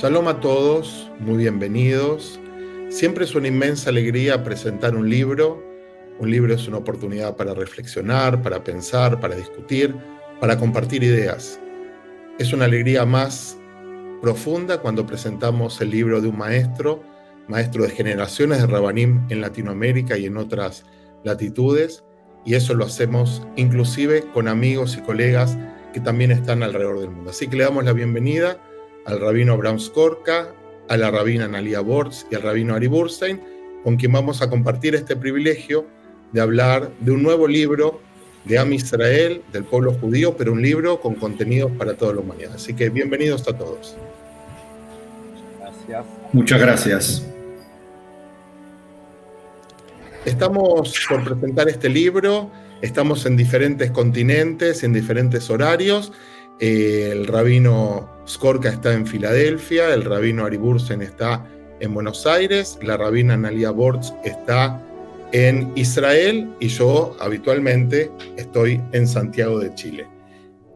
Shalom a todos, muy bienvenidos. Siempre es una inmensa alegría presentar un libro. Un libro es una oportunidad para reflexionar, para pensar, para discutir, para compartir ideas. Es una alegría más profunda cuando presentamos el libro de un maestro de generaciones de Rabanim en Latinoamérica y en otras latitudes, y eso lo hacemos inclusive con amigos y colegas que también están alrededor del mundo. Así que le damos la bienvenida al rabino Abraham Skorka, a la rabina Analia Bortz y al rabino Ari Burstein, con quien vamos a compartir este privilegio de hablar de un nuevo libro de Am Israel, del pueblo judío, pero un libro con contenidos para toda la humanidad. Así que bienvenidos a todos. Gracias. Muchas gracias. Estamos por presentar este libro, estamos en diferentes continentes, en diferentes horarios. El rabino Skorka está en Filadelfia, el rabino Ari Burstein está en Buenos Aires, la rabina Analia Bortz está en Israel y yo habitualmente estoy en Santiago de Chile.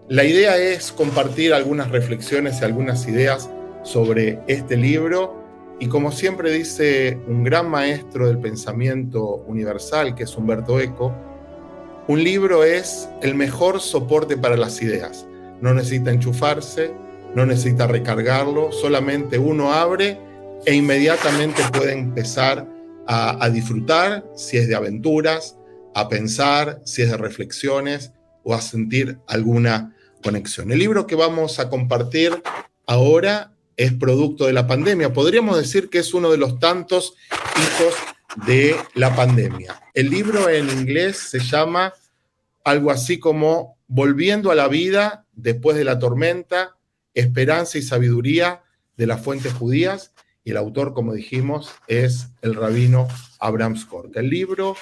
La idea es compartir algunas reflexiones y algunas ideas sobre este libro, y como siempre dice un gran maestro del pensamiento universal, que es Umberto Eco, un libro es el mejor soporte para las ideas. No necesita enchufarse, no necesita recargarlo, solamente uno abre e inmediatamente puede empezar a disfrutar, si es de aventuras, a pensar, si es de reflexiones o a sentir alguna conexión. El libro que vamos a compartir ahora es producto de la pandemia. Podríamos decir que es uno de los tantos hijos de la pandemia. El libro en inglés se llama algo así como Volviendo a la vida después de la tormenta, esperanza y sabiduría de las fuentes judías, y el autor, como dijimos, es el rabino Abraham Skorka. El libro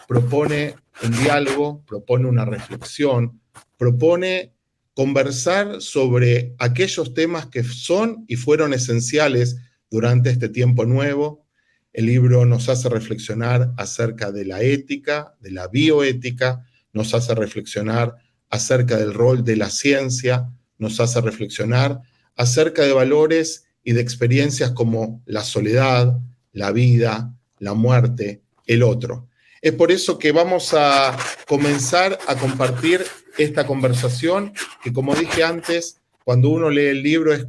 propone un diálogo, propone una reflexión, propone conversar sobre aquellos temas que son y fueron esenciales durante este tiempo nuevo. El libro nos hace reflexionar acerca de la ética, de la bioética, nos hace reflexionar acerca del rol de la ciencia, nos hace reflexionar acerca de valores y de experiencias como la soledad, la vida, la muerte, el otro. Es por eso que vamos a comenzar a compartir esta conversación, que como dije antes, cuando uno lee el libro es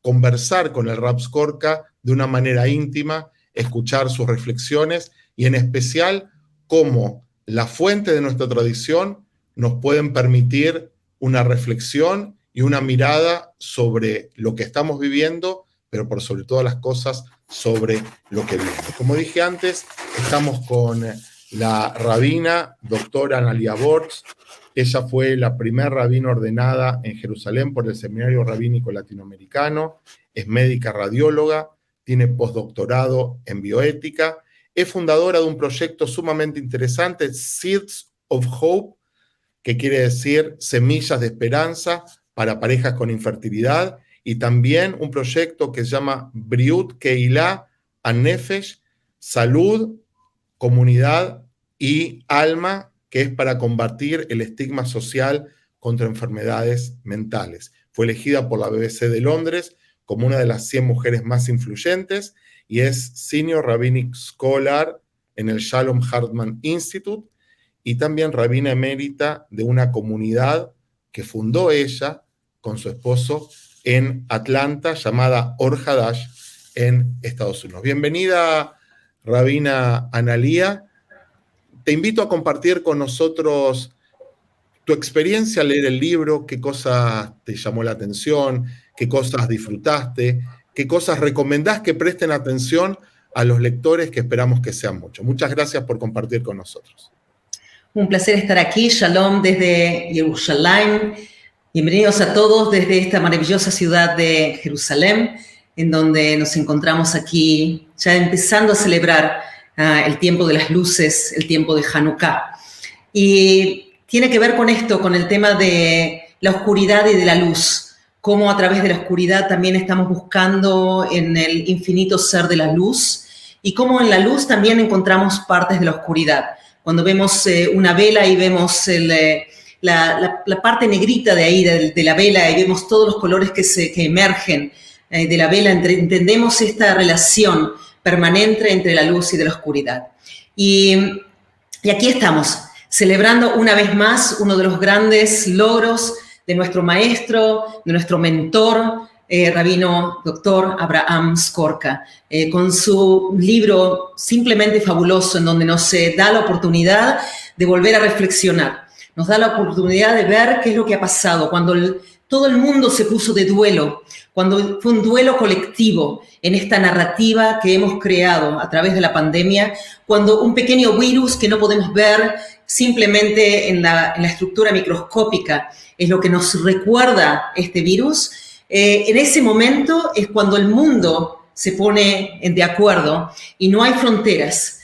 conversar con el Rab Skorka de una manera íntima, escuchar sus reflexiones y en especial cómo la fuente de nuestra tradición nos pueden permitir una reflexión y una mirada sobre lo que estamos viviendo, pero por sobre todas las cosas sobre lo que viene. Como dije antes, estamos con la rabina doctora Analia Bortz. Ella fue la primera rabina ordenada en Jerusalén por el Seminario Rabínico Latinoamericano, es médica radióloga, tiene postdoctorado en bioética, es fundadora de un proyecto sumamente interesante, Seeds of Hope, que quiere decir semillas de esperanza para parejas con infertilidad, y también un proyecto que se llama Briut Keilah Anefesh, salud, comunidad y alma, que es para combatir el estigma social contra enfermedades mentales. Fue elegida por la BBC de Londres como una de las 100 mujeres más influyentes y es Senior Rabbinic Scholar en el Shalom Hartman Institute y también rabina emérita de una comunidad que fundó ella con su esposo en Atlanta, llamada Or Hadash, en Estados Unidos. Bienvenida, rabina Analia. Te invito a compartir con nosotros tu experiencia al leer el libro, qué cosas te llamó la atención, qué cosas disfrutaste, qué cosas recomendás que presten atención a los lectores, que esperamos que sean muchos. Muchas gracias por compartir con nosotros. Un placer estar aquí. Shalom desde Jerusalén. Bienvenidos a todos desde esta maravillosa ciudad de Jerusalén, en donde nos encontramos aquí ya empezando a celebrar el tiempo de las luces, el tiempo de Hanukkah. Y tiene que ver con esto, con el tema de la oscuridad y de la luz, cómo a través de la oscuridad también estamos buscando en el infinito ser de la luz, y cómo en la luz también encontramos partes de la oscuridad. Cuando vemos una vela y vemos la parte negrita de ahí, de la vela, y vemos todos los colores que emergen de la vela entendemos esta relación permanente entre la luz y de la oscuridad. Y aquí estamos, celebrando una vez más uno de los grandes logros de nuestro maestro, de nuestro mentor, rabino doctor Abraham Skorka, con su libro simplemente fabuloso, en donde nos da la oportunidad de volver a reflexionar, nos da la oportunidad de ver qué es lo que ha pasado cuando todo el mundo se puso de duelo, cuando fue un duelo colectivo en esta narrativa que hemos creado a través de la pandemia, cuando un pequeño virus que no podemos ver simplemente en la estructura microscópica es lo que nos recuerda este virus. En ese momento es cuando el mundo se pone de acuerdo y no hay fronteras.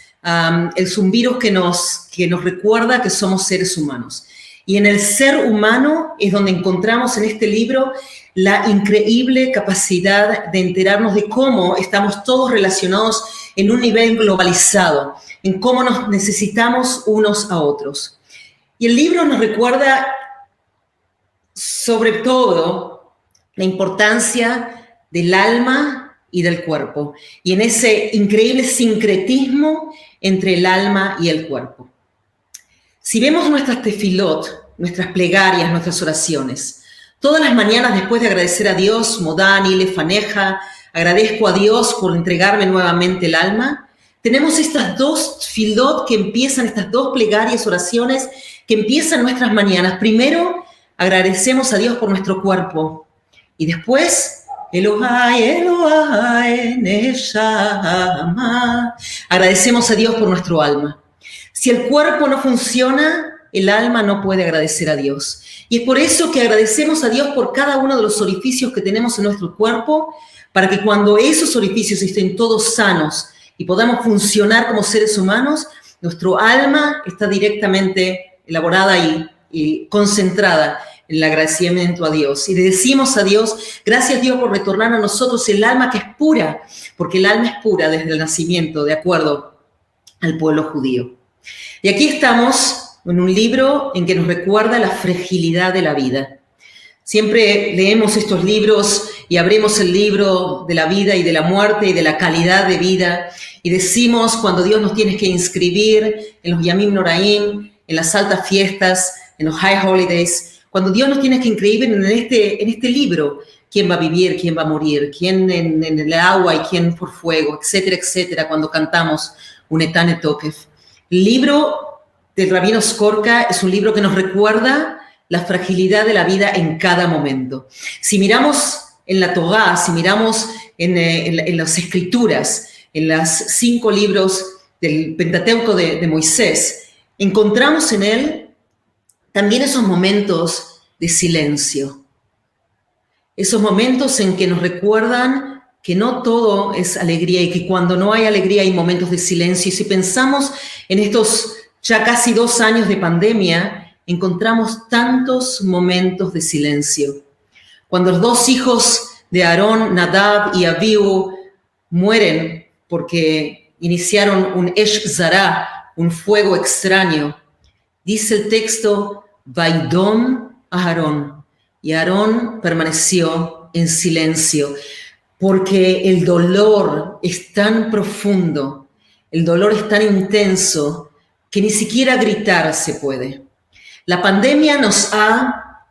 Es un virus que nos recuerda que somos seres humanos. Y en el ser humano es donde encontramos en este libro la increíble capacidad de enterarnos de cómo estamos todos relacionados en un nivel globalizado, en cómo nos necesitamos unos a otros. Y el libro nos recuerda sobre todo la importancia del alma y del cuerpo, y en ese increíble sincretismo entre el alma y el cuerpo. Si vemos nuestras tefilot, nuestras plegarias, nuestras oraciones, todas las mañanas después de agradecer a Dios, Modani, Lefaneja, agradezco a Dios por entregarme nuevamente el alma, tenemos estas dos tefilot que empiezan, estas dos plegarias, oraciones que empiezan nuestras mañanas. Primero, agradecemos a Dios por nuestro cuerpo y después, Elohai, Elohai, Neshama, agradecemos a Dios por nuestro alma. Si el cuerpo no funciona, el alma no puede agradecer a Dios. Y es por eso que agradecemos a Dios por cada uno de los orificios que tenemos en nuestro cuerpo, para que cuando esos orificios estén todos sanos y podamos funcionar como seres humanos, nuestro alma está directamente elaborada y concentrada en el agradecimiento a Dios. Y le decimos a Dios, gracias Dios por retornar a nosotros el alma que es pura, porque el alma es pura desde el nacimiento, de acuerdo al pueblo judío. Y aquí estamos en un libro en que nos recuerda la fragilidad de la vida. Siempre leemos estos libros y abrimos el libro de la vida y de la muerte y de la calidad de vida y decimos cuando Dios nos tiene que inscribir en los Yamim Noraim, en las altas fiestas, en los High Holidays, cuando Dios nos tiene que inscribir en este libro, quién va a vivir, quién va a morir, quién en el agua y quién por fuego, etcétera, etcétera, cuando cantamos un Etane Tokef. El libro del rabino Skorka es un libro que nos recuerda la fragilidad de la vida en cada momento. Si miramos en la Torá, si miramos en las escrituras, en los 5 libros del Pentateuco de Moisés, encontramos en él también esos momentos de silencio. Esos momentos en que nos recuerdan que no todo es alegría y que cuando no hay alegría hay momentos de silencio. Y si pensamos en estos ya casi 2 años de pandemia, encontramos tantos momentos de silencio. Cuando los 2 hijos de Aarón, Nadab y Abihu, mueren porque iniciaron un Esh Zará, un fuego extraño, dice el texto, Vaidom Aarón, y Aarón permaneció en silencio, porque el dolor es tan profundo, el dolor es tan intenso, que ni siquiera gritar se puede. La pandemia nos ha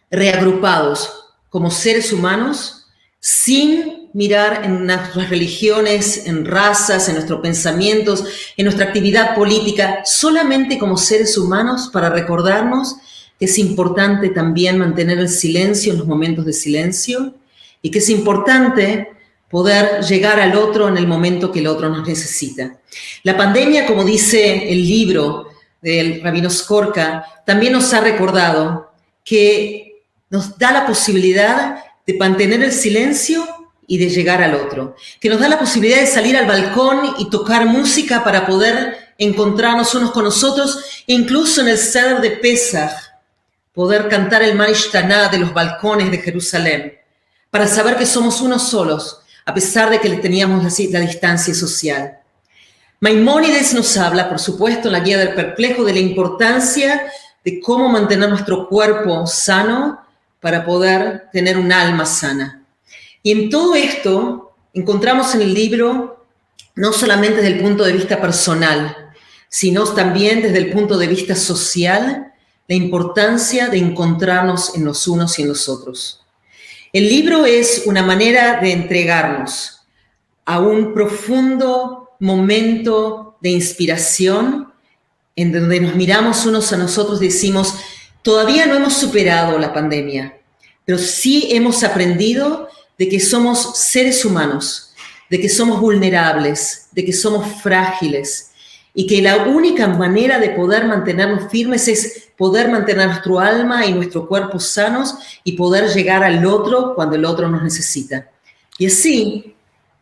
reagrupados como seres humanos sin mirar en nuestras religiones, en razas, en nuestros pensamientos, en nuestra actividad política, solamente como seres humanos para recordarnos que es importante también mantener el silencio en los momentos de silencio y que es importante poder llegar al otro en el momento que el otro nos necesita. La pandemia, como dice el libro del rabino Skorka, también nos ha recordado que nos da la posibilidad de mantener el silencio y de llegar al otro, que nos da la posibilidad de salir al balcón y tocar música para poder encontrarnos unos con nosotros, e incluso en el Seder de Pesach, poder cantar el Manishtaná de los balcones de Jerusalén, para saber que somos unos solos, a pesar de que teníamos la distancia social. Maimónides nos habla, por supuesto, en la Guía del Perplejo, de la importancia de cómo mantener nuestro cuerpo sano para poder tener un alma sana. Y en todo esto encontramos en el libro, no solamente desde el punto de vista personal, sino también desde el punto de vista social, la importancia de encontrarnos en los unos y en los otros. El libro es una manera de entregarnos a un profundo momento de inspiración en donde nos miramos unos a nosotros y decimos, todavía no hemos superado la pandemia, pero sí hemos aprendido de que somos seres humanos, de que somos vulnerables, de que somos frágiles, y que la única manera de poder mantenernos firmes es poder mantener nuestro alma y nuestro cuerpo sanos y poder llegar al otro cuando el otro nos necesita. Y así,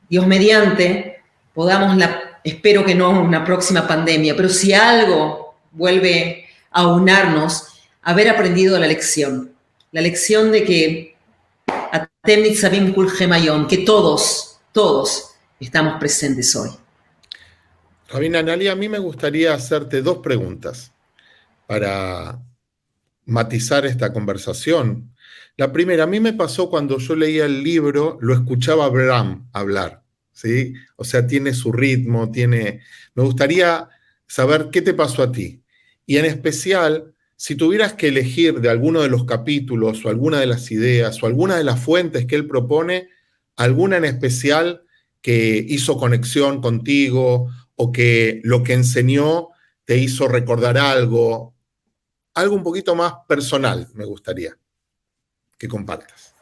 Dios mediante, podamos, espero que no una próxima pandemia, pero si algo vuelve a unarnos, haber aprendido la lección de que Atem Nitzavim Kulchem Hayom, que todos estamos presentes hoy. Rabina Analia, a mí me gustaría hacerte dos preguntas para matizar esta conversación. La primera, a mí me pasó cuando yo leía el libro, lo escuchaba a Abraham hablar, ¿sí? O sea, tiene su ritmo, Me gustaría saber qué te pasó a ti. Y en especial, si tuvieras que elegir de alguno de los capítulos o alguna de las ideas o alguna de las fuentes que él propone, alguna en especial que hizo conexión contigo o que lo que enseñó te hizo recordar algo un poquito más personal, me gustaría que compartas.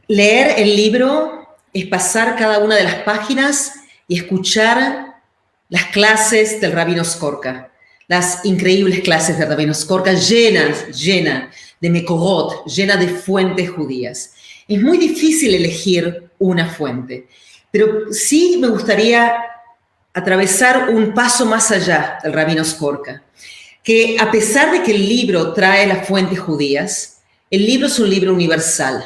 Leer el libro es pasar cada una de las páginas y escuchar las clases del Rabino Skorka, las increíbles clases del Rabino Skorka, llena de mekorot, llena de fuentes judías. Es muy difícil elegir una fuente, pero sí me gustaría atravesar un paso más allá del Rabino Skorka, que a pesar de que el libro trae las fuentes judías, el libro es un libro universal.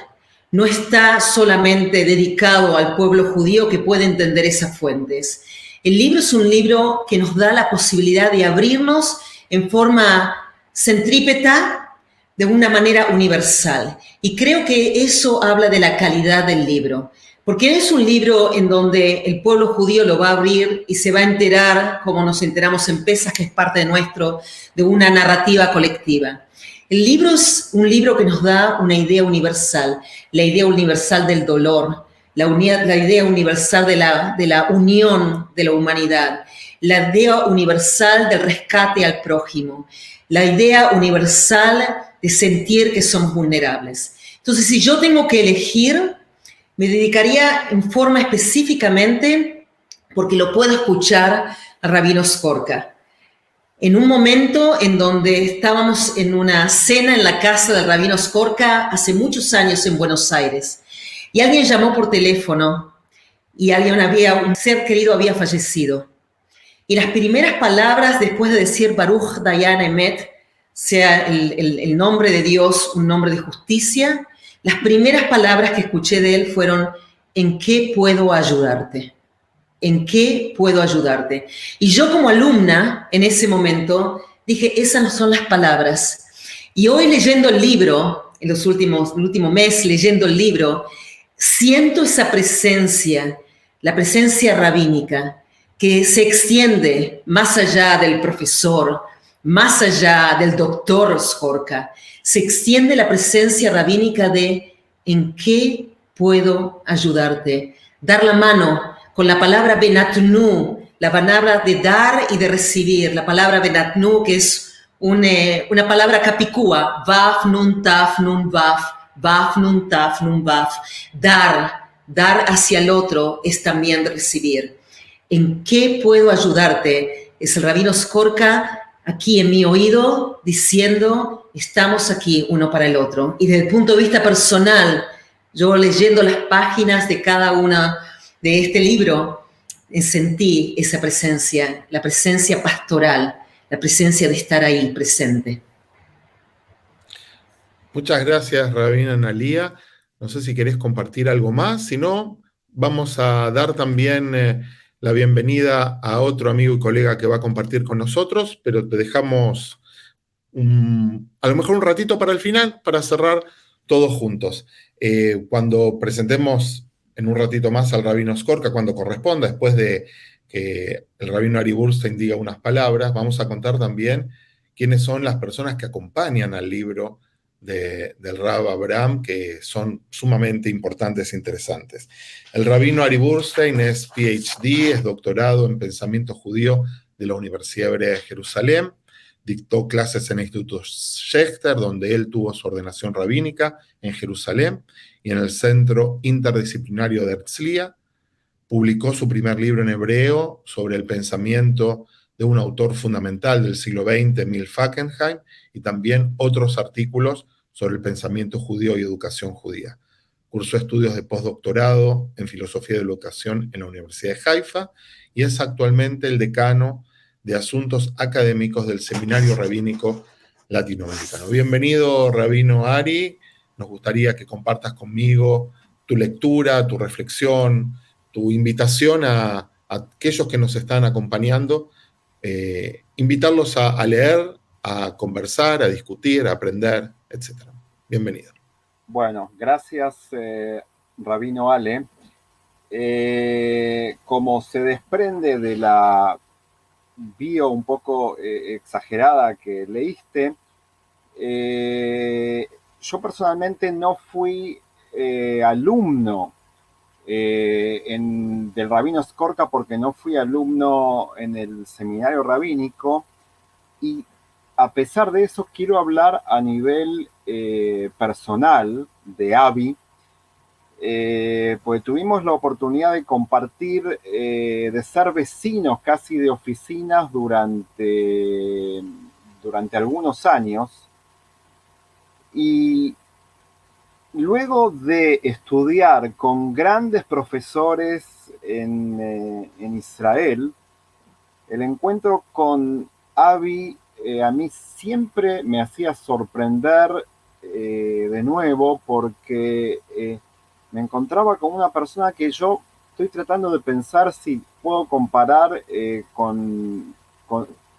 No está solamente dedicado al pueblo judío que puede entender esas fuentes. El libro es un libro que nos da la posibilidad de abrirnos en forma centrípeta de una manera universal. Y creo que eso habla de la calidad del libro. Porque es un libro en donde el pueblo judío lo va a abrir y se va a enterar, como nos enteramos en Pesaj, que es parte de una narrativa colectiva. El libro es un libro que nos da una idea universal, la idea universal del dolor, la idea universal de la unión de la humanidad, la idea universal del rescate al prójimo, la idea universal de sentir que somos vulnerables. Entonces, si yo tengo que elegir, me dedicaría en forma específicamente, porque lo puedo escuchar a Rabino Skorka. En un momento en donde estábamos en una cena en la casa del Rabino Skorka hace muchos años en Buenos Aires, y alguien llamó por teléfono y un ser querido había fallecido. Y las primeras palabras, después de decir Baruch Dayan Emet, sea el nombre de Dios, un nombre de justicia, las primeras palabras que escuché de él fueron, ¿en qué puedo ayudarte? ¿En qué puedo ayudarte? Y yo como alumna, en ese momento, dije, esas no son las palabras. Y hoy leyendo el libro, el último mes leyendo el libro, siento esa presencia, la presencia rabínica, que se extiende más allá del profesor, más allá del doctor Skorka. Se extiende la presencia rabínica de ¿en qué puedo ayudarte? Dar la mano con la palabra benatnu, la palabra de dar y de recibir, la palabra benatnu, que es una palabra capicúa, vaf, nun, taf, nun, vaf, nun, taf, nun, vaf. Dar hacia el otro es también recibir. ¿En qué puedo ayudarte? Es el Rabino Skorka aquí en mi oído diciendo, estamos aquí uno para el otro. Y desde el punto de vista personal, yo leyendo las páginas de cada una de este libro, sentí esa presencia, la presencia pastoral, la presencia de estar ahí presente. Muchas gracias, Rabina Analia. No sé si querés compartir algo más, si no, vamos a dar también la bienvenida a otro amigo y colega que va a compartir con nosotros, pero te dejamos a lo mejor un ratito para el final, para cerrar todos juntos. Cuando presentemos en un ratito más al rabino Skorka, cuando corresponda, después de que el rabino Ari Burstein diga unas palabras, vamos a contar también quiénes son las personas que acompañan al libro del Rab Abraham, que son sumamente importantes e interesantes. El rabino Ari Burstein es PhD, es doctorado en pensamiento judío de la Universidad Hebrea de Jerusalén. Dictó clases en el Instituto Schechter, donde él tuvo su ordenación rabínica en Jerusalén, y en el Centro Interdisciplinario de Herzliya. Publicó su primer libro en hebreo sobre el pensamiento de un autor fundamental del siglo XX, Emil Fackenheim, y también otros artículos sobre el pensamiento judío y educación judía. Cursó estudios de postdoctorado en filosofía de la educación en la Universidad de Haifa y es actualmente el decano de Asuntos Académicos del Seminario Rabínico Latinoamericano. Bienvenido, Rabino Ari. Nos gustaría que compartas conmigo tu lectura, tu reflexión, tu invitación a aquellos que nos están acompañando, invitarlos a leer, a conversar, a discutir, a aprender, etc. Bienvenido. Bueno, gracias, Rabino Ale. Como se desprende de la bio un poco exagerada que leíste, yo personalmente no fui alumno del rabino Skorka porque no fui alumno en el seminario rabínico, y a pesar de eso quiero hablar a nivel personal de Avi, pues tuvimos la oportunidad de compartir, de ser vecinos casi de oficinas durante algunos años, y luego de estudiar con grandes profesores en Israel, el encuentro con Avi a mí siempre me hacía sorprender de nuevo, porque me encontraba con una persona que yo estoy tratando de pensar si puedo comparar con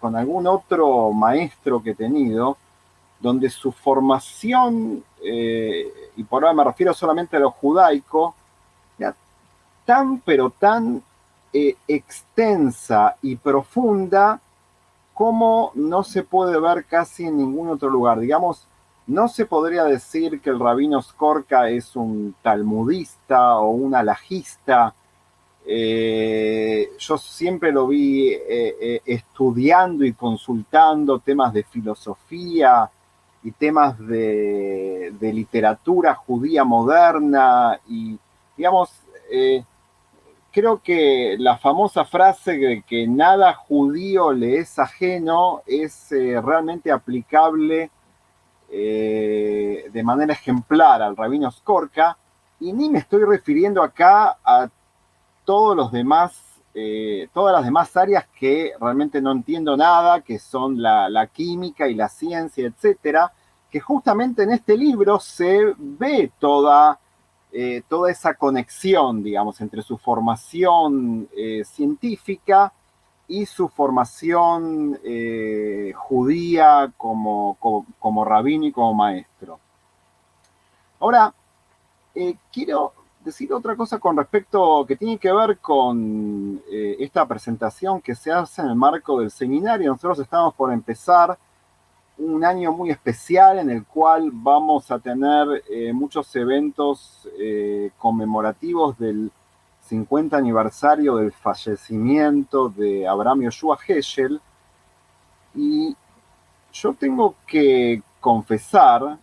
algún otro maestro que he tenido, donde su formación, y por ahora me refiero solamente a lo judaico, era tan pero tan extensa y profunda como no se puede ver casi en ningún otro lugar. Digamos, no se podría decir que el rabino Skorka es un talmudista o un alajista. Yo siempre lo vi estudiando y consultando temas de filosofía y temas de literatura judía moderna, y digamos, creo que la famosa frase de que nada judío le es ajeno es realmente aplicable de manera ejemplar al rabino Skorka, y ni me estoy refiriendo acá a todos los demás, todas las demás áreas que realmente no entiendo nada, que son la química y la ciencia, etcétera, que justamente en este libro se ve toda esa conexión, digamos, entre su formación científica y su formación judía como rabino y como maestro. Ahora, quiero decir otra cosa con respecto, que tiene que ver con esta presentación que se hace en el marco del seminario. Nosotros estamos por empezar un año muy especial en el cual vamos a tener muchos eventos conmemorativos del 50 aniversario del fallecimiento de Abraham Yoshua Heschel. Y yo tengo que confesar,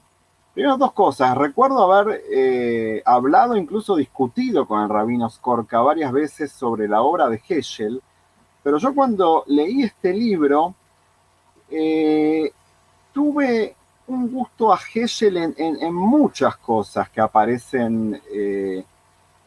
primero, dos cosas. Recuerdo haber hablado, incluso discutido con el rabino Skorka varias veces sobre la obra de Heschel, pero yo cuando leí este libro tuve un gusto a Heschel en muchas cosas que aparecen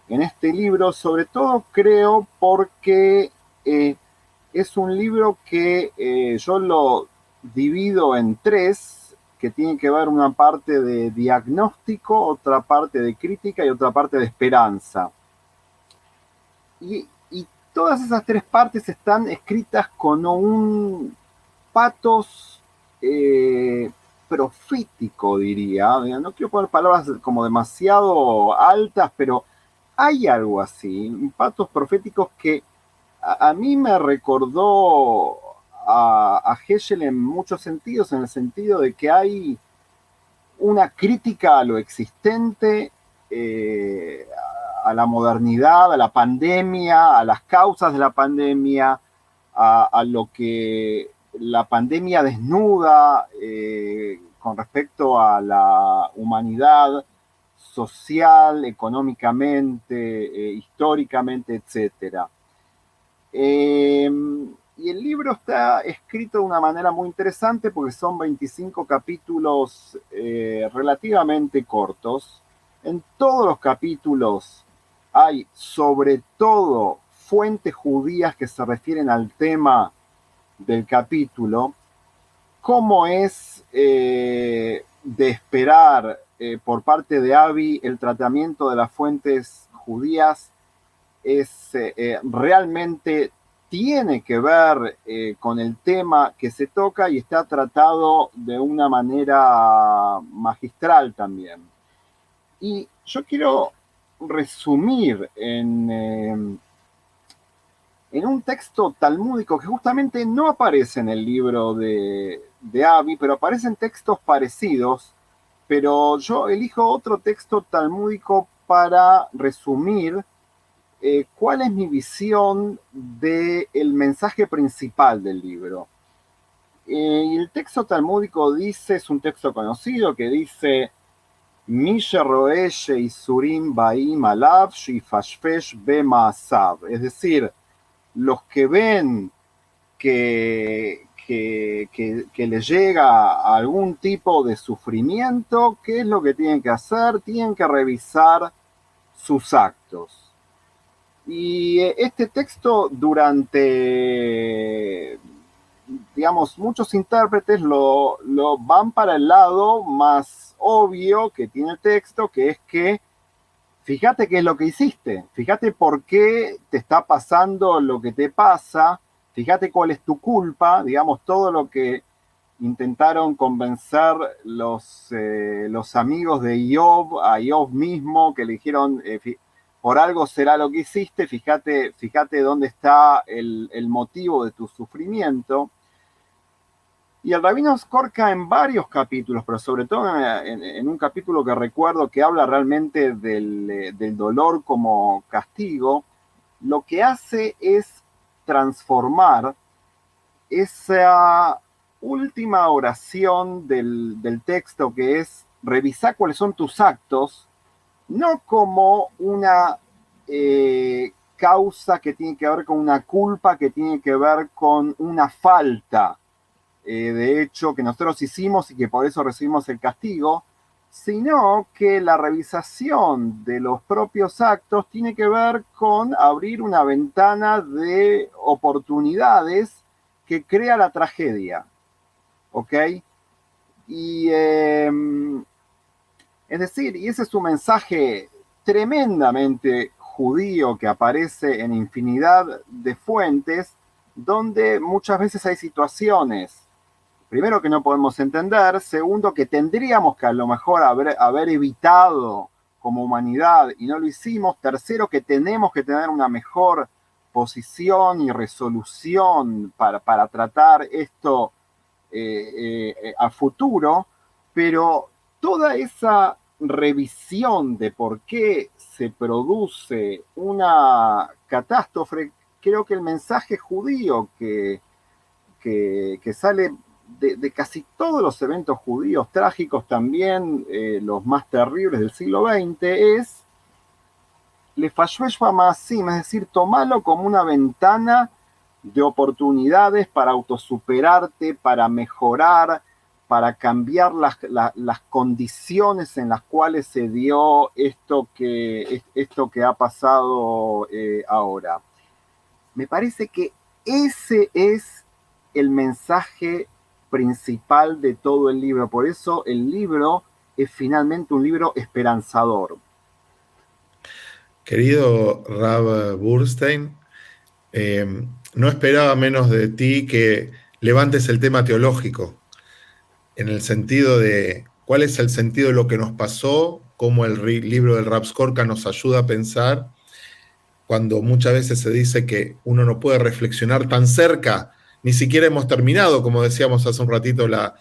en este libro, sobre todo creo porque es un libro que yo lo divido en tres, que tiene que ver una parte de diagnóstico, otra parte de crítica y otra parte de esperanza. Y todas esas tres partes están escritas con un patos profético, diría. No quiero poner palabras como demasiado altas, pero hay algo así, patos proféticos que a mí me recordó a Heschel en muchos sentidos, en el sentido de que hay una crítica a lo existente, a la modernidad, a la pandemia, a las causas de la pandemia, a lo que la pandemia desnuda con respecto a la humanidad social, económicamente, históricamente, etc. Y el libro está escrito de una manera muy interesante porque son 25 capítulos relativamente cortos. En todos los capítulos hay sobre todo fuentes judías que se refieren al tema del capítulo, cómo es de esperar por parte de Abi el tratamiento de las fuentes judías es realmente tiene que ver con el tema que se toca y está tratado de una manera magistral también. Y yo quiero resumir en un texto talmúdico que justamente no aparece en el libro de Abi, pero aparecen textos parecidos, pero yo elijo otro texto talmúdico para resumir cuál es mi visión del mensaje principal del libro. Y el texto talmúdico dice, es un texto conocido que dice Mishe roe sheisurim baim alav shifashfesh bemaasav, es decir, los que ven que le llega algún tipo de sufrimiento, ¿qué es lo que tienen que hacer? Tienen que revisar sus actos. Y este texto durante, digamos, muchos intérpretes lo van para el lado más obvio que tiene el texto, que es que fíjate qué es lo que hiciste, fíjate por qué te está pasando lo que te pasa, fíjate cuál es tu culpa, digamos, todo lo que intentaron convencer los amigos de Job, a Job mismo, que le dijeron, por algo será lo que hiciste, fíjate dónde está el motivo de tu sufrimiento. Y el rabino Skorka en varios capítulos, pero sobre todo en un capítulo que recuerdo que habla realmente del dolor como castigo, lo que hace es transformar esa última oración del texto, que es revisar cuáles son tus actos, no como una causa que tiene que ver con una culpa, que tiene que ver con una falta, de hecho, que nosotros hicimos y que por eso recibimos el castigo, sino que la revisación de los propios actos tiene que ver con abrir una ventana de oportunidades que crea la tragedia. ¿Ok? Y es decir, y ese es un mensaje tremendamente judío que aparece en infinidad de fuentes, donde muchas veces hay situaciones, primero, que no podemos entender, segundo, que tendríamos que a lo mejor haber evitado como humanidad y no lo hicimos, tercero, que tenemos que tener una mejor posición y resolución para tratar esto a futuro, pero toda esa revisión de por qué se produce una catástrofe, creo que el mensaje judío que sale de casi todos los eventos judíos trágicos, también los más terribles del siglo XX, es Lefashvesh Bamaasim, es decir, tomalo como una ventana de oportunidades para autosuperarte, para mejorar, para cambiar las condiciones en las cuales se dio esto que ha pasado ahora. Me parece que ese es el mensaje principal de todo el libro. Por eso el libro es finalmente un libro esperanzador. Querido Rab Burstein, no esperaba menos de ti que levantes el tema teológico. en el sentido de cuál es el sentido de lo que nos pasó, cómo el libro del Rav Skorka nos ayuda a pensar, cuando muchas veces se dice que uno no puede reflexionar tan cerca, ni siquiera hemos terminado, como decíamos hace un ratito, la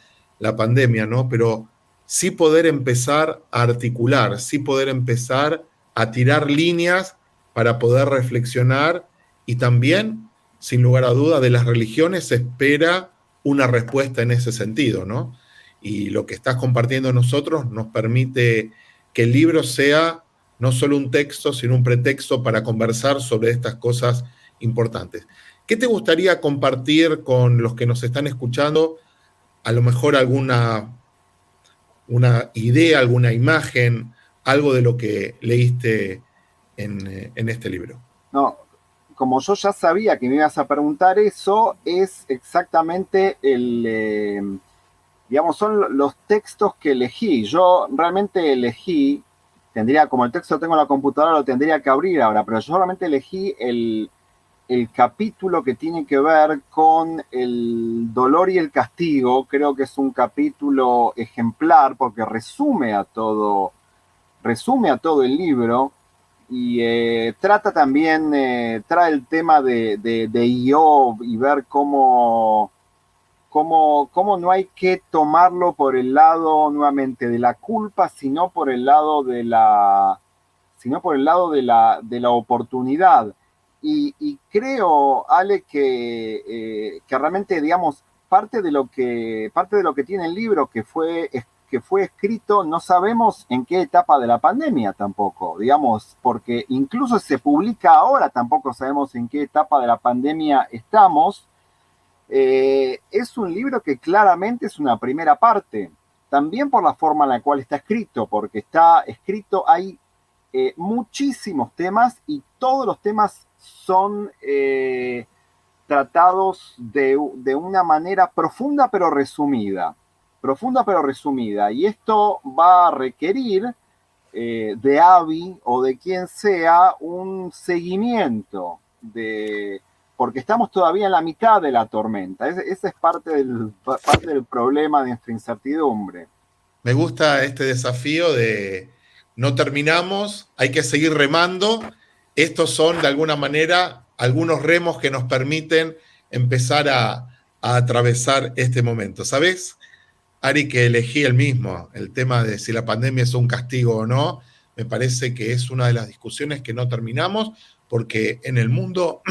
pandemia, ¿no? Pero sí poder empezar a articular, sí poder empezar a tirar líneas para poder reflexionar, y también, sin lugar a duda, de las religiones se espera una respuesta en ese sentido, ¿no? Y lo que estás compartiendo nosotros nos permite que el libro sea no solo un texto, sino un pretexto para conversar sobre estas cosas importantes. ¿Qué te gustaría compartir con los que nos están escuchando? A lo mejor una idea, alguna imagen, algo de lo que leíste en este libro. No, como yo ya sabía que me ibas a preguntar eso, es exactamente digamos, son los textos que elegí. Yo realmente elegí, como el texto tengo en la computadora, lo tendría que abrir ahora, pero yo realmente elegí el capítulo que tiene que ver con el dolor y el castigo. Creo que es un capítulo ejemplar porque resume a todo el libro. Y trata también, trae el tema de Iov y ver cómo no hay que tomarlo por el lado nuevamente de la culpa, sino por el lado de la oportunidad. Y creo, Ale, que realmente, digamos, parte de lo que tiene el libro que fue escrito, no sabemos en qué etapa de la pandemia tampoco, digamos, porque incluso se publica ahora, tampoco sabemos en qué etapa de la pandemia estamos. Es un libro que claramente es una primera parte, también por la forma en la cual está escrito, porque está escrito, hay muchísimos temas y todos los temas son tratados de una manera profunda pero resumida. Y esto va a requerir de Avi o de quien sea un seguimiento, porque estamos todavía en la mitad de la tormenta. Ese es parte del problema de nuestra incertidumbre. Me gusta este desafío de no terminamos, hay que seguir remando. Estos son, de alguna manera, algunos remos que nos permiten empezar a atravesar este momento. ¿Sabes, Ari, que elegí el mismo? El tema de si la pandemia es un castigo o no, me parece que es una de las discusiones que no terminamos, porque en el mundo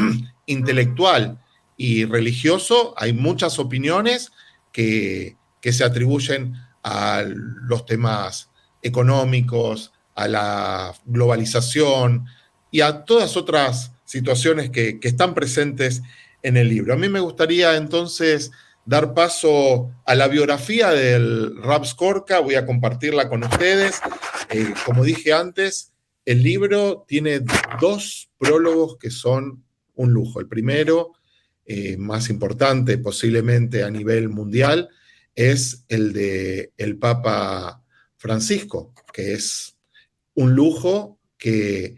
intelectual y religioso hay muchas opiniones que se atribuyen a los temas económicos, a la globalización y a todas otras situaciones que están presentes en el libro. A mí me gustaría entonces dar paso a la biografía del Rav Skorka. Voy a compartirla con ustedes. Como dije antes, el libro tiene 2 prólogos que son un lujo. El primero, más importante posiblemente a nivel mundial, es el de el Papa Francisco, que es un lujo que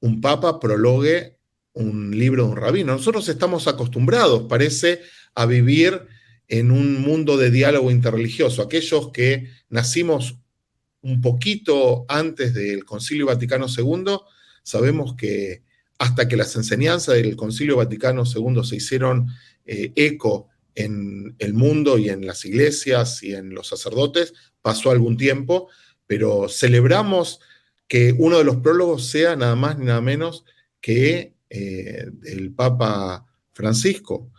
un papa prologue un libro de un rabino. Nosotros estamos acostumbrados, parece, a vivir en un mundo de diálogo interreligioso. Aquellos que nacimos un poquito antes del Concilio Vaticano II, sabemos que hasta que las enseñanzas del Concilio Vaticano II se hicieron eco en el mundo y en las iglesias y en los sacerdotes, pasó algún tiempo, pero celebramos que uno de los prólogos sea nada más ni nada menos que el Papa Francisco.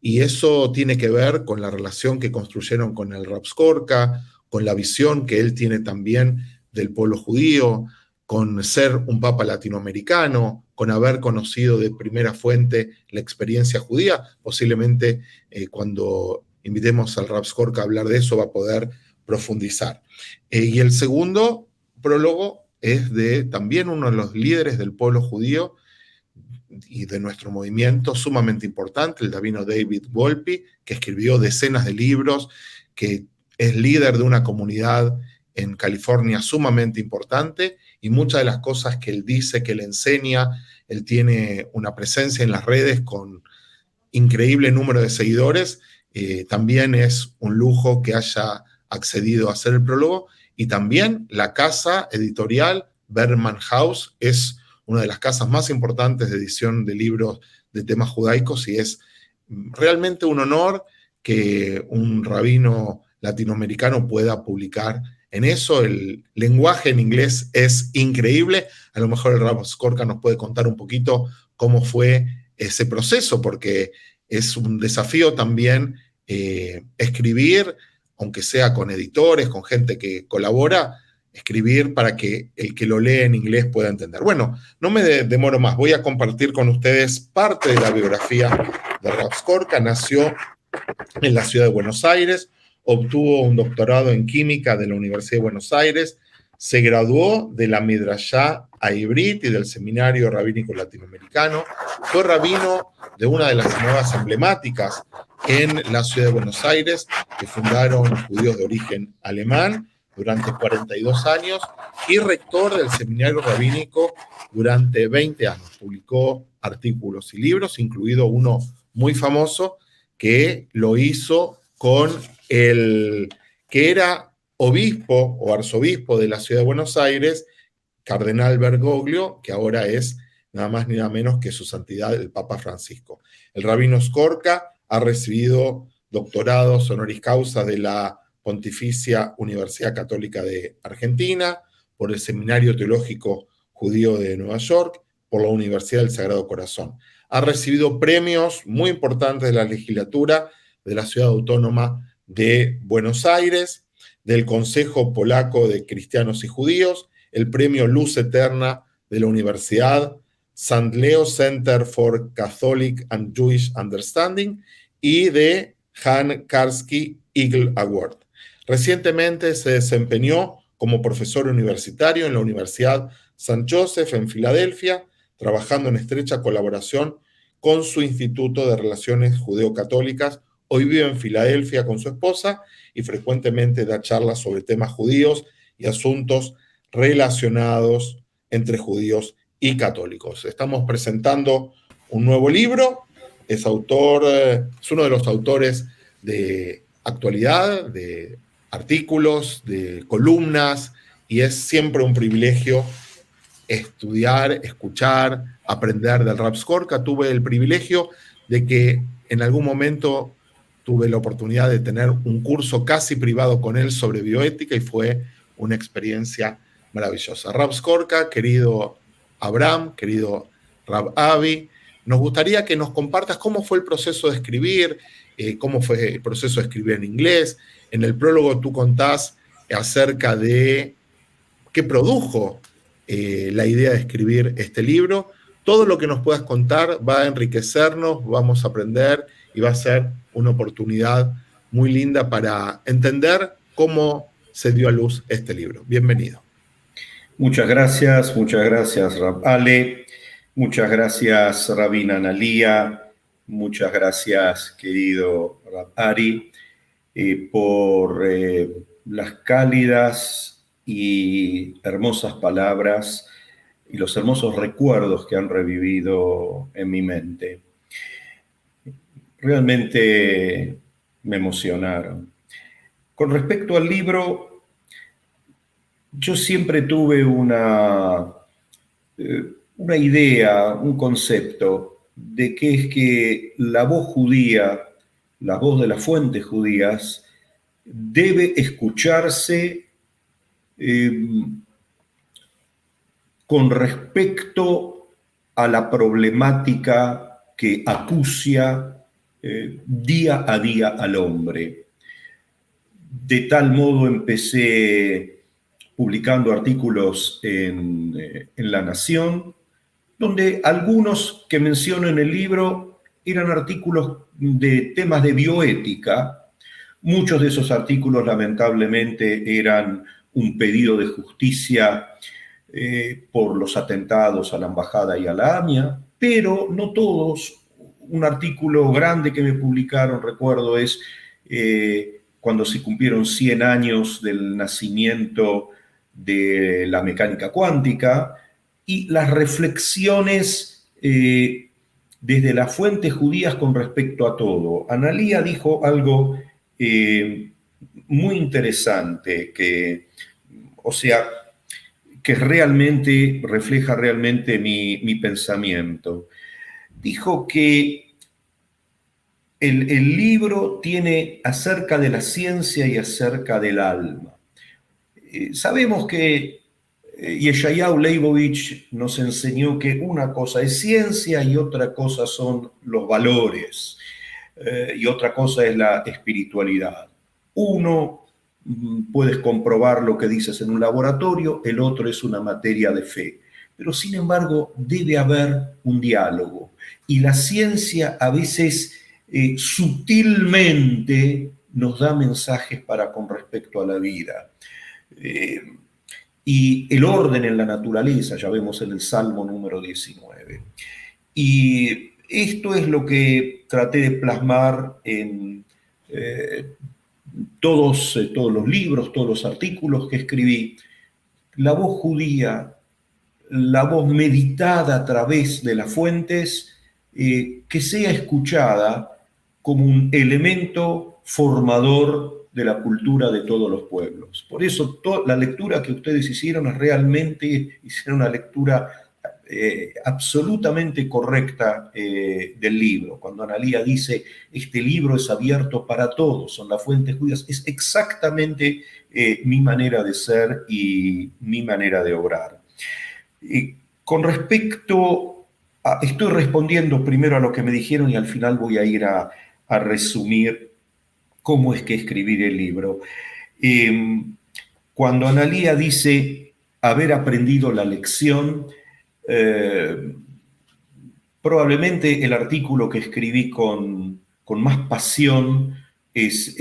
Y eso tiene que ver con la relación que construyeron con el Rav Skorka, con la visión que él tiene también del pueblo judío, con ser un papa latinoamericano, con haber conocido de primera fuente la experiencia judía. Posiblemente cuando invitemos al Rav Skorka a hablar de eso va a poder profundizar. Y el segundo prólogo es de también uno de los líderes del pueblo judío y de nuestro movimiento sumamente importante, el rabino David Wolpe, que escribió decenas de libros, que es líder de una comunidad en California sumamente importante, y muchas de las cosas que él dice, que él enseña, él tiene una presencia en las redes con increíble número de seguidores. También es un lujo que haya accedido a hacer el prólogo, y también la casa editorial Berman House es una de las casas más importantes de edición de libros de temas judaicos, y es realmente un honor que un rabino latinoamericano pueda publicar en eso. El lenguaje en inglés es increíble. A lo mejor el Rav Skorka nos puede contar un poquito cómo fue ese proceso, porque es un desafío también escribir, aunque sea con editores, con gente que colabora, escribir para que el que lo lee en inglés pueda entender. Bueno, no me demoro más, voy a compartir con ustedes parte de la biografía de Rav Skorka. Nació en la ciudad de Buenos Aires, obtuvo un doctorado en química de la Universidad de Buenos Aires, se graduó de la Midrashá Ivrit y del Seminario Rabínico Latinoamericano, fue rabino de una de las sinagogas emblemáticas en la ciudad de Buenos Aires, que fundaron judíos de origen alemán durante 42 años, y rector del Seminario Rabínico durante 20 años. Publicó artículos y libros, incluido uno muy famoso, que lo hizo con el que era obispo o arzobispo de la ciudad de Buenos Aires, cardenal Bergoglio, que ahora es nada más ni nada menos que su santidad el Papa Francisco. El rabino Skorka ha recibido doctorados honoris causa de la Pontificia Universidad Católica de Argentina, por el Seminario Teológico Judío de Nueva York, por la Universidad del Sagrado Corazón. Ha recibido premios muy importantes de la legislatura de la Ciudad Autónoma de Buenos Aires, del Consejo Polaco de Cristianos y Judíos, el premio Luz Eterna de la Universidad St. Leo Center for Catholic and Jewish Understanding y de Han Karski Eagle Award. Recientemente se desempeñó como profesor universitario en la Universidad St. Joseph en Filadelfia, trabajando en estrecha colaboración con su Instituto de Relaciones Judeo-Católicas. Hoy vive en Filadelfia con su esposa y frecuentemente da charlas sobre temas judíos y asuntos relacionados entre judíos y católicos. Estamos presentando un nuevo libro. Es uno de los autores de actualidad, de artículos, de columnas, y es siempre un privilegio estudiar, escuchar, aprender del Rav Skorka. Tuve el privilegio de que en algún momento tuve la oportunidad de tener un curso casi privado con él sobre bioética y fue una experiencia maravillosa. Rav Skorka, querido Abraham, querido Rav Avi, nos gustaría que nos compartas cómo fue el proceso de escribir, cómo fue el proceso de escribir en inglés. En el prólogo tú contás acerca de qué produjo la idea de escribir este libro. Todo lo que nos puedas contar va a enriquecernos, vamos a aprender y va a ser una oportunidad muy linda para entender cómo se dio a luz este libro. Bienvenido. Muchas gracias, Rab Ale, muchas gracias, Rabina Analía, muchas gracias, querido Rab Ari, por las cálidas y hermosas palabras y los hermosos recuerdos que han revivido en mi mente. Realmente me emocionaron. Con respecto al libro, yo siempre tuve una idea, un concepto de que es que la voz judía, la voz de las fuentes judías, debe escucharse con respecto a la problemática que acucia día a día al hombre. De tal modo empecé publicando artículos en La Nación, donde algunos que menciono en el libro eran artículos de temas de bioética. Muchos de esos artículos, lamentablemente, eran un pedido de justicia por los atentados a la embajada y a la AMIA, pero no todos. Un artículo grande que me publicaron, recuerdo, es cuando se cumplieron 100 años del nacimiento de la mecánica cuántica y las reflexiones desde las fuentes judías con respecto a todo. Analía dijo algo muy interesante o sea, que realmente refleja realmente mi pensamiento. Dijo que el libro tiene acerca de la ciencia y acerca del alma. Sabemos que Yeshayahu Leibovich nos enseñó que una cosa es ciencia y otra cosa son los valores, y otra cosa es la espiritualidad. Uno puedes comprobar lo que dices en un laboratorio, el otro es una materia de fe. Pero sin embargo debe haber un diálogo y la ciencia a veces sutilmente nos da mensajes con respecto a la vida. Y el orden en la naturaleza, ya vemos en el Salmo número 19. Y esto es lo que traté de plasmar en todos los libros, todos los artículos que escribí. La voz judía, la voz meditada a través de las fuentes, que sea escuchada como un elemento formador de la cultura de todos los pueblos. Por eso la lectura que ustedes hicieron es realmente una lectura absolutamente correcta del libro. Cuando Analía dice, este libro es abierto para todos, son las fuentes judías, es exactamente mi manera de ser y mi manera de obrar. Con respecto estoy respondiendo primero a lo que me dijeron y al final voy a ir a resumir cómo es que escribir el libro. Cuando Analía dice haber aprendido la lección, probablemente el artículo que escribí con más pasión es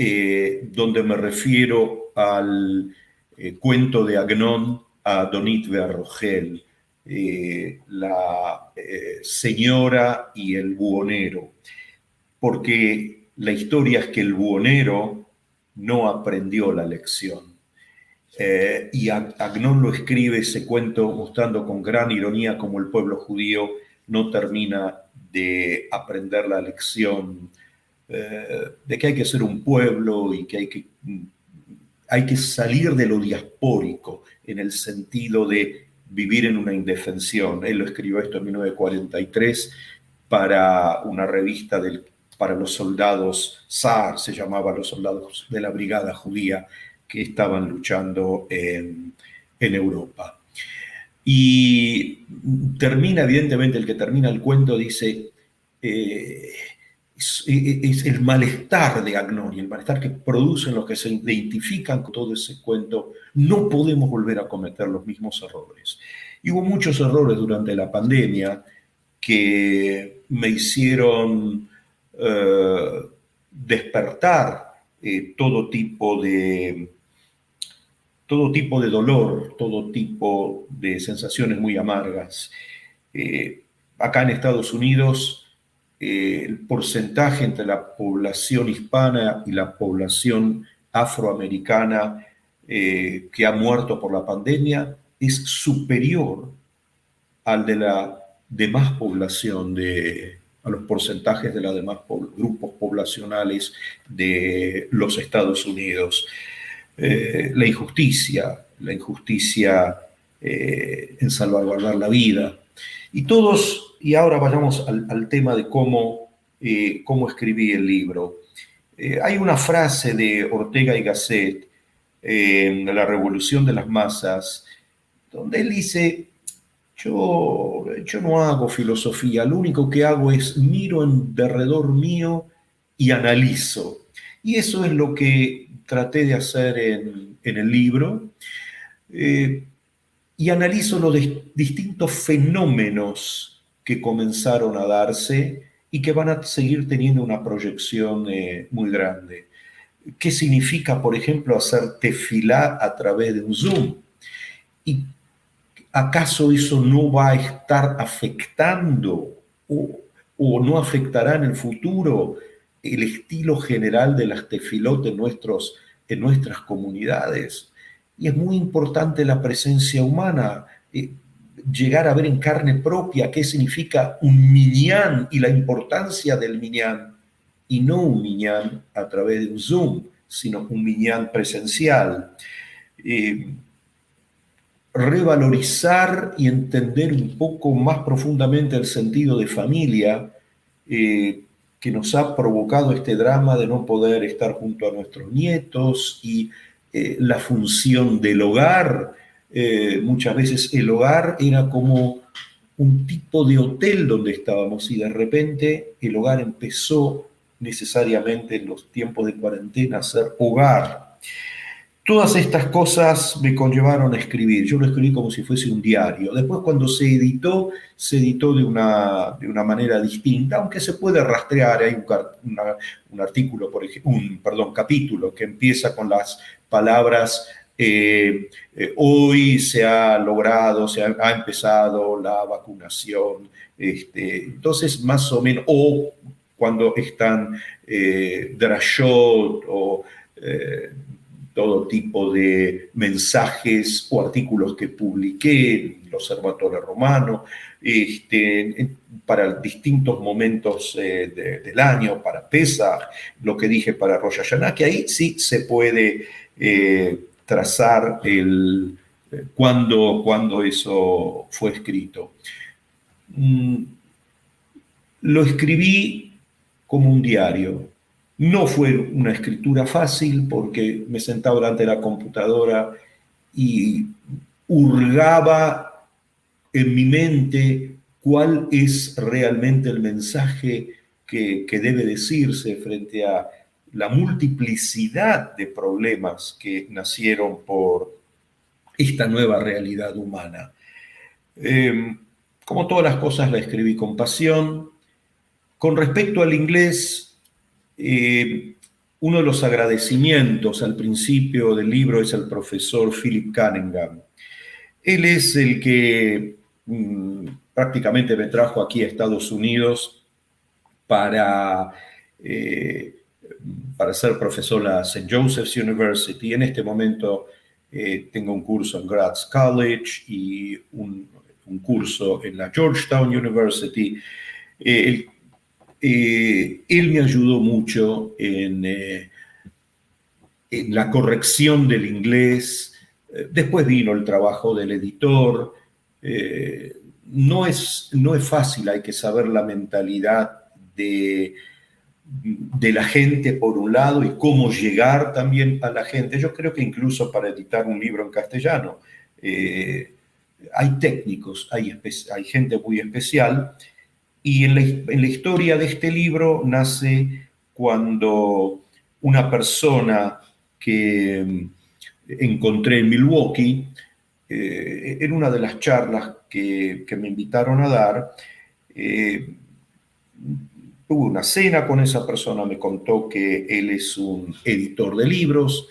donde me refiero al cuento de Agnon a Donit Verrogel, la señora y el buhonero, porque la historia es que el buhonero no aprendió la lección. Y Agnon lo escribe ese cuento mostrando con gran ironía cómo el pueblo judío no termina de aprender la lección de que hay que ser un pueblo y que hay que salir de lo diaspórico en el sentido de vivir en una indefensión. Él lo escribió esto en 1943 para una revista para los soldados, SAR se llamaba, los soldados de la brigada judía que estaban luchando en Europa. Y termina, evidentemente, el que termina el cuento dice, es el malestar de Agnon y el malestar que producen los que se identifican con todo ese cuento. No podemos volver a cometer los mismos errores. Y hubo muchos errores durante la pandemia que me hicieron despertar todo tipo de dolor, todo tipo de sensaciones muy amargas. Acá en Estados Unidos, el porcentaje entre la población hispana y la población afroamericana que ha muerto por la pandemia es superior al de la demás población, a los porcentajes de los demás grupos poblacionales de los Estados Unidos. La injusticia en salvaguardar la vida. Y ahora vayamos al tema de cómo escribí el libro. Hay una frase de Ortega y Gasset en La Revolución de las Masas, donde él dice, yo no hago filosofía, lo único que hago es miro en derredor mío y analizo. Y eso es lo que traté de hacer en el libro, y analizo los distintos fenómenos que comenzaron a darse y que van a seguir teniendo una proyección muy grande. ¿Qué significa, por ejemplo, hacer tefilá a través de un Zoom? ¿Y acaso eso no va a estar afectando o no afectará en el futuro el estilo general de las tefilot en nuestras comunidades? Y es muy importante la presencia humana, llegar a ver en carne propia qué significa un minyan y la importancia del minyan, y no un minyan a través de un Zoom, sino un minyan presencial. Revalorizar y entender un poco más profundamente el sentido de familia que nos ha provocado este drama de no poder estar junto a nuestros nietos, y la función del hogar. Muchas veces el hogar era como un tipo de hotel donde estábamos, y de repente el hogar empezó necesariamente en los tiempos de cuarentena a ser hogar. Todas estas cosas me conllevaron a escribir. Yo lo escribí como si fuese un diario. Después, cuando se editó de una manera distinta, aunque se puede rastrear. Hay un artículo, por ejemplo, capítulo que empieza con las palabras hoy se ha logrado, ha empezado la vacunación. Entonces, más o menos, o cuando están Drashot o todo tipo de mensajes o artículos que publiqué en el Observatorio Romano, para distintos momentos del año, para Pesach, lo que dije para Rosh Hashanah, que ahí sí se puede trazar cuándo eso fue escrito. Lo escribí como un diario. No fue una escritura fácil porque me sentaba delante de la computadora y hurgaba en mi mente cuál es realmente el mensaje que debe decirse frente a la multiplicidad de problemas que nacieron por esta nueva realidad humana. Como todas las cosas, la escribí con pasión. Con respecto al inglés, uno de los agradecimientos al principio del libro es al profesor Philip Cunningham. Él es el que prácticamente me trajo aquí a Estados Unidos para ser profesor a St. Joseph's University. En este momento tengo un curso en Gratz College y un curso en la Georgetown University. Él me ayudó mucho en la corrección del inglés. Después vino el trabajo del editor. No es fácil, hay que saber la mentalidad de la gente por un lado y cómo llegar también a la gente. Yo creo que incluso para editar un libro en castellano hay técnicos, hay gente muy especial. Y en la historia de este libro nace cuando una persona que encontré en Milwaukee, en una de las charlas que me invitaron a dar, tuve una cena con esa persona, me contó que él es un editor de libros,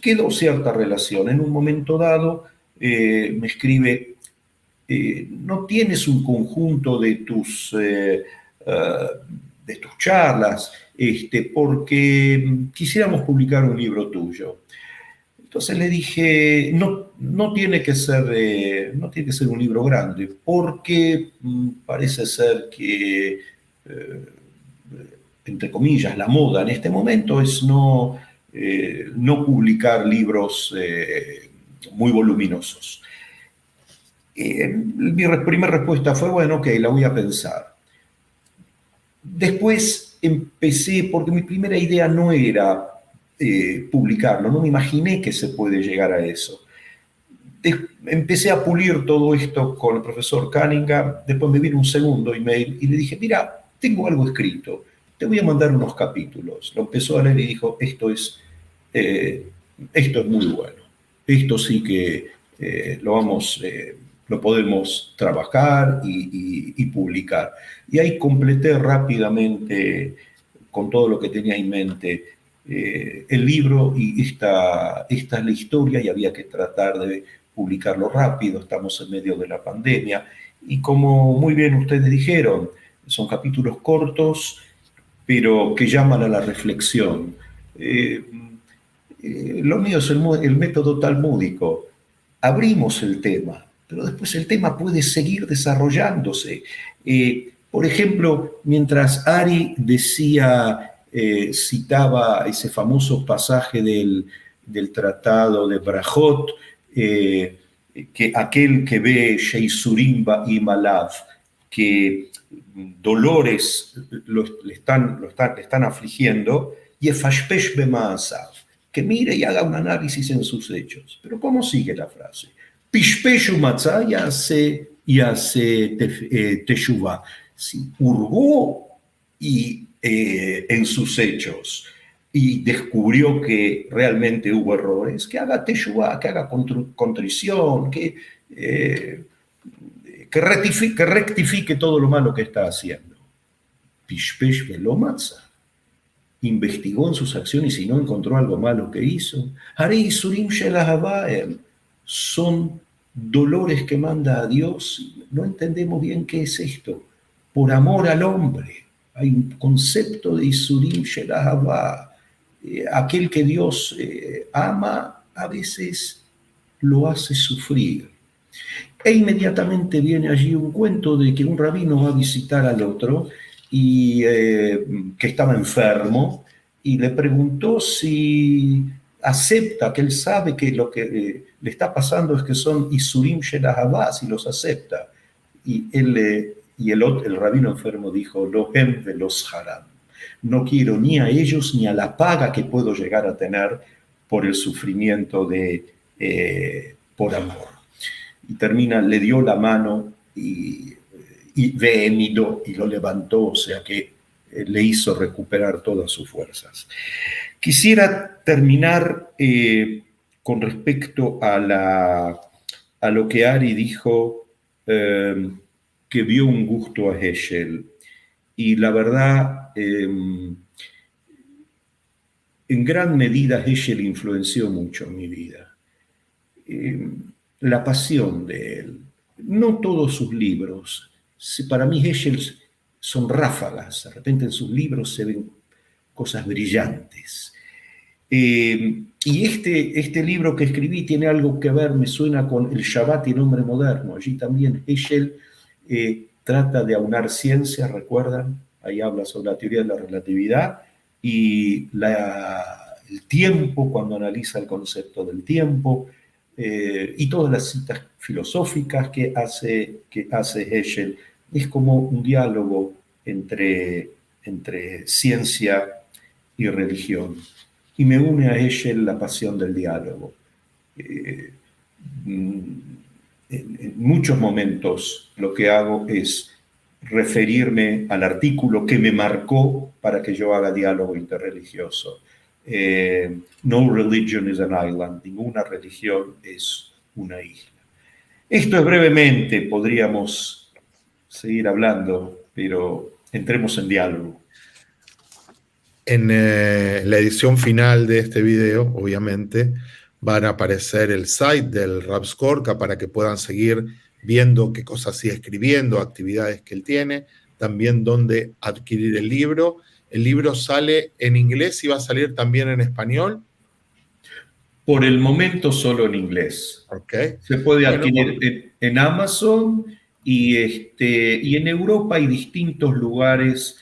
quedó cierta relación. En un momento dado me escribe: ¿no tienes un conjunto de tus charlas? Porque quisiéramos publicar un libro tuyo. Entonces le dije, no tiene que ser un libro grande, porque parece ser que, entre comillas, la moda en este momento es no publicar libros muy voluminosos. Mi primera respuesta fue, bueno, ok, la voy a pensar. Después empecé, porque mi primera idea no era publicarlo, no me imaginé que se puede llegar a eso. Empecé a pulir todo esto con el profesor Cunningham. Después me vino un segundo email y le dije: mira, tengo algo escrito, te voy a mandar unos capítulos. Lo empezó a leer y dijo: esto es muy bueno, esto sí que lo podemos trabajar y publicar. Y ahí completé rápidamente, con todo lo que tenía en mente, el libro, y esta es la historia, y había que tratar de publicarlo rápido. Estamos en medio de la pandemia, y como muy bien ustedes dijeron, son capítulos cortos, pero que llaman a la reflexión. Lo mío es el método talmúdico. Abrimos el tema, pero después el tema puede seguir desarrollándose. Por ejemplo, mientras Ari decía citaba ese famoso pasaje del tratado de Brajot, que aquel que ve Sheisurimba y Malav, que dolores le están afligiendo, y Efashpesh Bemaasav, que mire y haga un análisis en sus hechos. Pero ¿cómo sigue la frase? Pishpeshu Matzah y hace Teshuvah. Si hurgó en sus hechos y descubrió que realmente hubo errores, que haga Teshuvah, que haga contrición, que rectifique todo lo malo que está haciendo. Pishpesh Velo Matzah. Investigó en sus acciones y no encontró algo malo que hizo. Harei Surim Shelahabaem. Son dolores que manda a Dios. No entendemos bien qué es esto. Por amor al hombre. Hay un concepto de Isurim Shelahavá. Aquel que Dios ama, a veces lo hace sufrir. E inmediatamente viene allí un cuento de que un rabino va a visitar al otro y que estaba enfermo, y le preguntó si acepta, que él sabe que lo que le está pasando es que son Isurim Shelahavá, si los acepta. Y el rabino enfermo dijo, Lohem velos haram. No quiero ni a ellos ni a la paga que puedo llegar a tener por el sufrimiento por amor. Y termina, le dio la mano y venido y lo levantó, o sea que le hizo recuperar todas sus fuerzas. Quisiera terminar con respecto a lo que Ari dijo, que vio un gusto a Heschel. Y la verdad, en gran medida Heschel influenció mucho en mi vida. La pasión de él, no todos sus libros. Para mí Heschel son ráfagas, de repente en sus libros se ven cosas brillantes. Y este libro que escribí tiene algo que ver, me suena con el Shabbat y el hombre moderno. Allí también Heschel trata de aunar ciencia, ¿recuerdan? Ahí habla sobre la teoría de la relatividad y el tiempo, cuando analiza el concepto del tiempo, y todas las citas filosóficas que hace Heschel. Es como un diálogo entre ciencia y religión. Y me une a Heschel la pasión del diálogo. En muchos momentos lo que hago es referirme al artículo que me marcó para que yo haga diálogo interreligioso. No religion is an island. Ninguna religión es una isla. Esto es brevemente, podríamos seguir hablando, pero entremos en diálogo. En la edición final de este video, obviamente, van a aparecer el site del Rav Skorka para que puedan seguir viendo qué cosas sigue escribiendo, actividades que él tiene, también dónde adquirir el libro. El libro sale en inglés y va a salir también en español. Por el momento solo en inglés. Okay. Se puede adquirir en Amazon y en Europa hay distintos lugares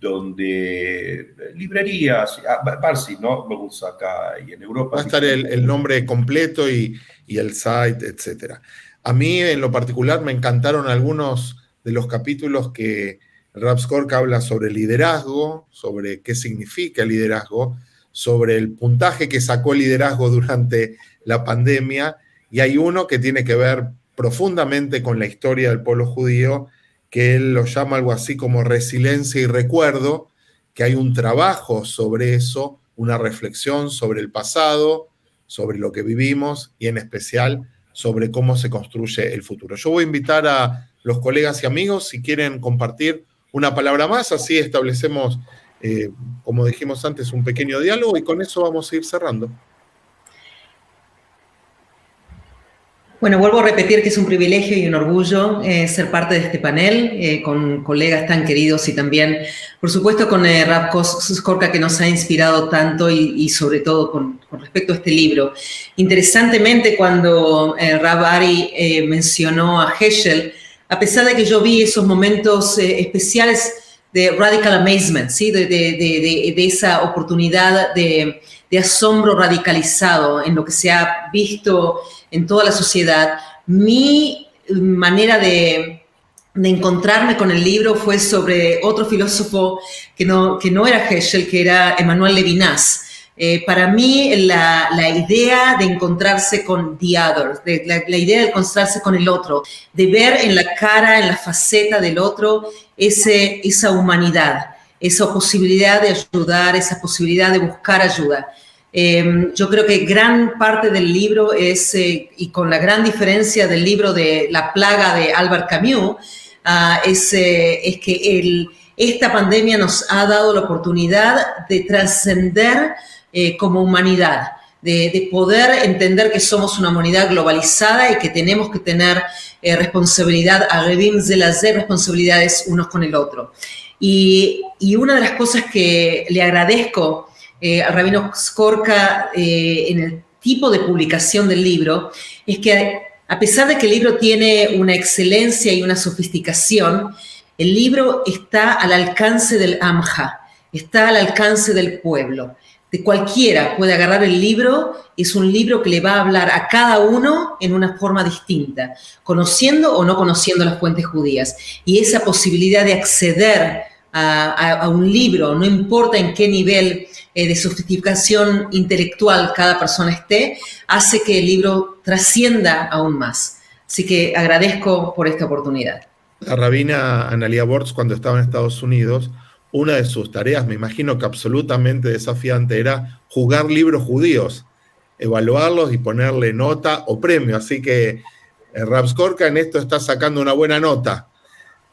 donde librerías, Barsi, ¿no? Me gusta acá y en Europa. Va a estar el nombre completo y el site, etc. A mí, en lo particular, me encantaron algunos de los capítulos que Rav Skorka habla sobre liderazgo, sobre qué significa el liderazgo, sobre el puntaje que sacó el liderazgo durante la pandemia, y hay uno que tiene que ver profundamente con la historia del pueblo judío, que él lo llama algo así como resiliencia y recuerdo, que hay un trabajo sobre eso, una reflexión sobre el pasado, sobre lo que vivimos y en especial sobre cómo se construye el futuro. Yo voy a invitar a los colegas y amigos si quieren compartir una palabra más, así establecemos, como dijimos antes, un pequeño diálogo y con eso vamos a ir cerrando. Bueno, vuelvo a repetir que es un privilegio y un orgullo ser parte de este panel con colegas tan queridos y también, por supuesto, con Rav Skorka, que nos ha inspirado tanto y sobre todo con respecto a este libro. Interesantemente, cuando Rav Ari mencionó a Heschel, a pesar de que yo vi esos momentos especiales de radical amazement, ¿sí? de esa oportunidad de asombro radicalizado en lo que se ha visto en toda la sociedad. Mi manera de encontrarme con el libro fue sobre otro filósofo que no era Heschel, que era Emmanuel Levinas. Para mí, la idea de encontrarse con the other, la idea de encontrarse con el otro, de ver en la cara, en la faceta del otro, esa humanidad, esa posibilidad de ayudar, esa posibilidad de buscar ayuda. Yo creo que gran parte del libro es, y con la gran diferencia del libro de La plaga de Albert Camus, es que esta pandemia nos ha dado la oportunidad de trascender como humanidad, de poder entender que somos una humanidad globalizada y que tenemos que tener responsabilidad, responsabilidades unos con el otro. Y una de las cosas que le agradezco al rabino Skorka en el tipo de publicación del libro es que a pesar de que el libro tiene una excelencia y una sofisticación, el libro está al alcance del Amja, está al alcance del pueblo. De cualquiera puede agarrar el libro, es un libro que le va a hablar a cada uno en una forma distinta, conociendo o no conociendo las fuentes judías. Y esa posibilidad de acceder a un libro, no importa en qué nivel de sofisticación intelectual cada persona esté, hace que el libro trascienda aún más. Así que agradezco por esta oportunidad. La rabina Analia Bortz, cuando estaba en Estados Unidos, una de sus tareas, me imagino que absolutamente desafiante, era jugar libros judíos, evaluarlos y ponerle nota o premio. Así que Rav Skorka en esto está sacando una buena nota.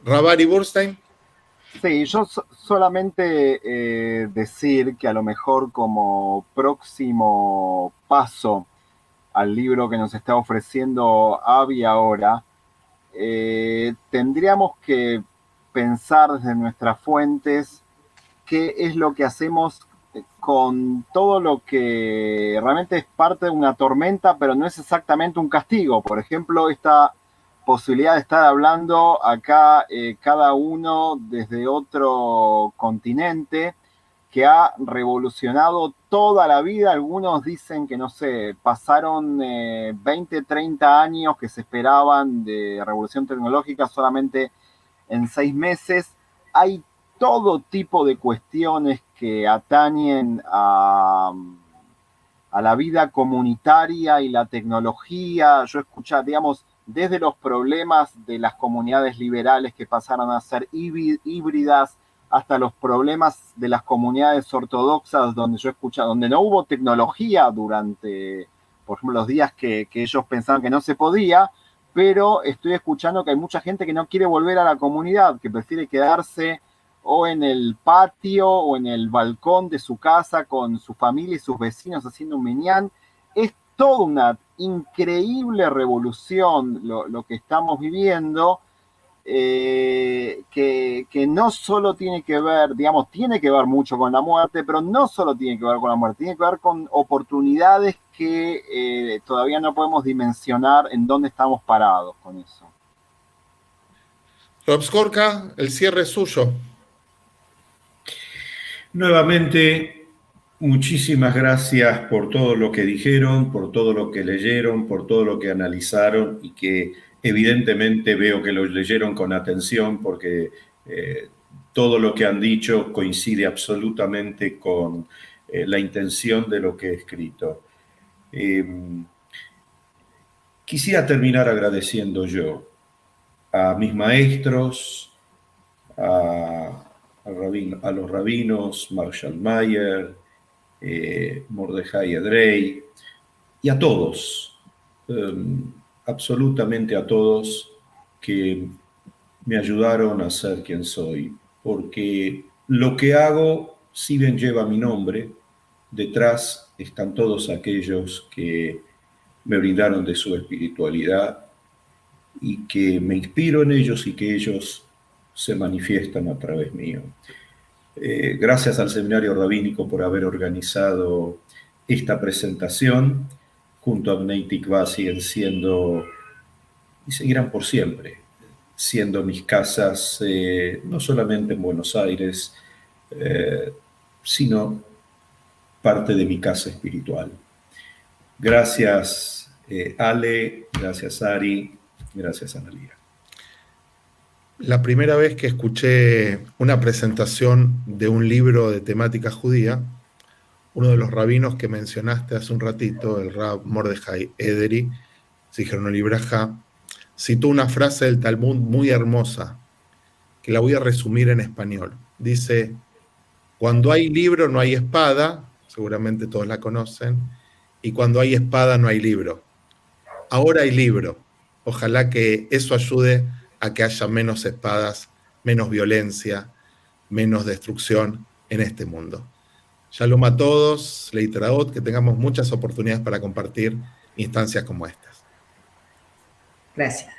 Rabari Burstein. Sí, yo solamente decir que a lo mejor como próximo paso al libro que nos está ofreciendo Avi ahora, tendríamos que pensar desde nuestras fuentes qué es lo que hacemos con todo lo que realmente es parte de una tormenta, pero no es exactamente un castigo. Por ejemplo, esta posibilidad de estar hablando acá cada uno desde otro continente que ha revolucionado toda la vida. Algunos dicen que, no sé, pasaron 20, 30 años que se esperaban de revolución tecnológica solamente en 6 meses. Hay todo tipo de cuestiones que atañen a la vida comunitaria y la tecnología. Yo escuché, digamos, desde los problemas de las comunidades liberales que pasaron a ser híbridas, hasta los problemas de las comunidades ortodoxas donde yo escuché, donde no hubo tecnología durante, por ejemplo, los días que ellos pensaban que no se podía, pero estoy escuchando que hay mucha gente que no quiere volver a la comunidad, que prefiere quedarse o en el patio o en el balcón de su casa con su familia y sus vecinos haciendo un minyan. Es toda una increíble revolución lo que estamos viviendo, que no solo tiene que ver, digamos, tiene que ver mucho con la muerte, pero no solo tiene que ver con la muerte, tiene que ver con oportunidades que todavía no podemos dimensionar en dónde estamos parados con eso. Rav Skorka, el cierre es suyo. Nuevamente, muchísimas gracias por todo lo que dijeron, por todo lo que leyeron, por todo lo que analizaron y que evidentemente veo que lo leyeron con atención porque todo lo que han dicho coincide absolutamente con la intención de lo que he escrito. Quisiera terminar agradeciendo yo a mis maestros, a los rabinos Marshall Mayer, Mordejai Edrei, y a todos, absolutamente a todos que me ayudaron a ser quien soy, porque lo que hago, si bien lleva mi nombre, detrás están todos aquellos que me brindaron de su espiritualidad y que me inspiro en ellos y que ellos se manifiestan a través mío. Gracias al Seminario Rabínico por haber organizado esta presentación. Junto a Bnei Tikvah siguen siendo y seguirán por siempre siendo mis casas no solamente en Buenos Aires, sino parte de mi casa espiritual. Gracias, Ale, gracias, Ari, gracias, Analía. La primera vez que escuché una presentación de un libro de temática judía, uno de los rabinos que mencionaste hace un ratito, el Rab Mordejai Ederi, Zichrono Libraja, citó una frase del Talmud muy hermosa, que la voy a resumir en español. Dice: cuando hay libro no hay espada, seguramente todos la conocen, y cuando hay espada no hay libro. Ahora hay libro. Ojalá que eso ayude a que haya menos espadas, menos violencia, menos destrucción en este mundo. Shalom a todos, Leitraot, que tengamos muchas oportunidades para compartir instancias como estas. Gracias.